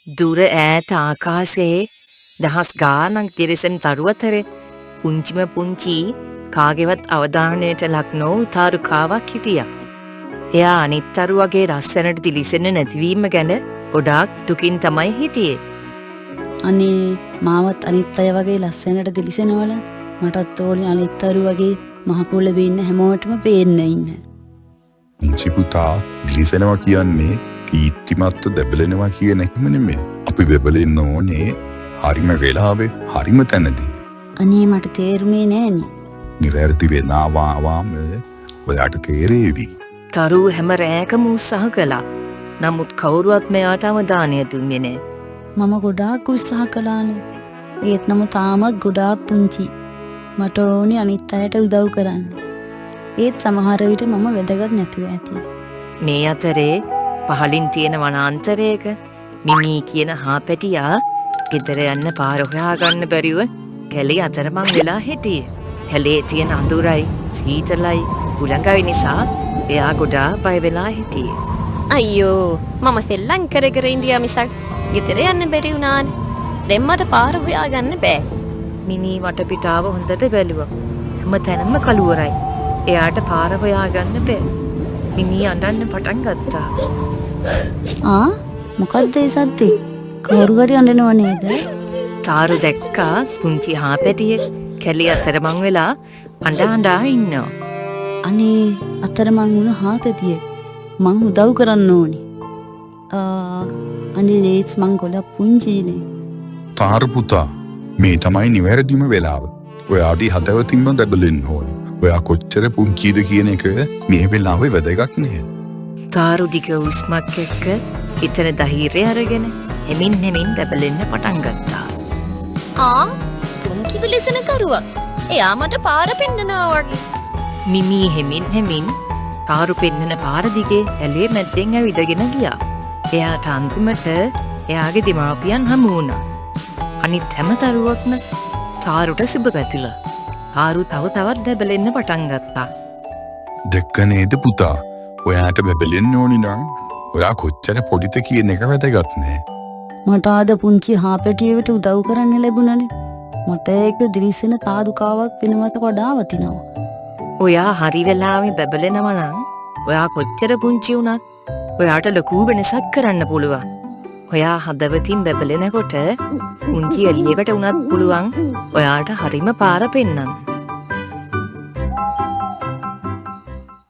දුර ඈත ආකාශයේ දහස් ගානක් දිරිසෙන් තරු අතරේ පුංචිම පුංචි කාගේවත් අවධානයට ලක් නොවූ තාරුකාවක් හිටියා. එයා අනිත් තරු වගේ ලස්සනට දිලිසෙන්නේ නැතිවීම ගැන ගොඩාක් දුකින් තමයි හිටියේ. අනේ මාවත් අනිත් අය වගේ ලස්සනට දිලිසෙනවල මටත් ඕනේ අනිත් තරු වගේ මහ පොළවේ ඉන්න හැමෝටම පේන්න ඉන්න. ඉංචි පුතා දිලිසෙනවා කියන්නේ කීර්තිමත්ව දැබලෙනවා කියන එකම නෙමෙයි. අපි බබලෙන්න ඕනේ හරිම වෙලාවේ හරිම තැනදී. අනේ මට තේරුනේ නෑනේ. නිවැරදි වෙනාවාම ඔයාට තේරෙවි. තරු හැම රැයකම උත්සාහ කළා. නමුත් කවුරුවත් මෙයාට අවධානය දුන්නේ නෑ. මම ගොඩාක් උත්සාහ කළානේ. ඒත් නම තාමත් ගොඩාක් පුංචි. මට ඕනේ අනිත් අයට උදව් කරන්න. ඒත් සමහර විට මම වැදගත් නැතුව ඇති. මේ අතරේ පහලින් තියෙන වනාන්තරයක මිමී කියන හාපැටියා ගෙදර යන්න පාර හොයාගන්න බැරිව කැලේ අතරමං වෙලා හිටියේ. කැලේ තියෙන අඳුරයි සීතලයි උලඟයි නිසා එයා ගොඩාක් බය වෙලා හිටියේ. අයියෝ මම සෙල්ලම් කර කර ඉන්දියා මිසක් ගෙදර යන්න බැරි වුණානේ. දැන් මට පාර හොයාගන්න බෑ. මිනී වටපිටාව හොඳට බැලුවා. හැම තැනම කළුවරයි. එයාට පාර හොයාගන්න බෑ. මිනී අඬන්න පටන් ගත්තා. මොකද්ද ඒ සද්දේ? කවුරු හරි අඬනව නේද? තාරු දැක්කා පුංචි හාපැටියෙක් කැලේ අතරමං වෙලා අඬා ඉන්නවා. අනේ අතරමං වුණ හාපැටියෙක්. මං උදව් කරන්න ඕනි. අනේ ලේස් මං ගොඩක් පුංචිනේ. තාරු පුතා මේ තමයි නිවැරදිම වෙලාව. ඔයාට හදවතින්ම දැබලෙන්න ඕනේ. ඔයා කොච්චර පුංචිද කියන එක මේ වෙලාවේ වැදගත් නෑ. තාරු දිග උස්මක් එක්ක එතන ධෛර්යය අරගෙන හෙමින් දැබලෙන්න පටන් ගත්තා. පුංචි දිලිසෙන තරුවක්. එයා මට පාර පෙන්නනවා වගේ. මිමී හෙමින් තාරු පෙන්නන පාර දිගේ ඇලේ මැද්දෙන් ඇවිදගෙන ගියා. එයාට අන්තිමට එයාගේ දෙමාපියන් හමු වුණා. අනිත් හැම තරුවක්ම තාරුට සුබ පැතුලා. තාරු තවත් දැබලෙන්න පටන් ගත්තා. දැක්ක නේද පුතා? ඔයාට බබලෙන්න ඕනි නම් ඔයා කොච්චර පොඩිද කියන එක වැදගත් නෑ. මට ආද පුංචි හාපැටියෙකුට උදව් කරන්න ලැබුණනේ. මට ඒක දිලිසෙන තාරුකාවක් වෙනවට වඩා වටිනවා. ඔයා හරි වෙලාවේ බබලෙනවා නම් ඔයා කොච්චර පුංචි වුණත් ඔයාට ලොකු වෙනසක් කරන්න පුළුවන්. ඔයා හදවතින් බබලෙනකොට පුංචි එළියකට වුණත් පුළුවන් ඔයාට හරිම පාර පෙන්නන්න.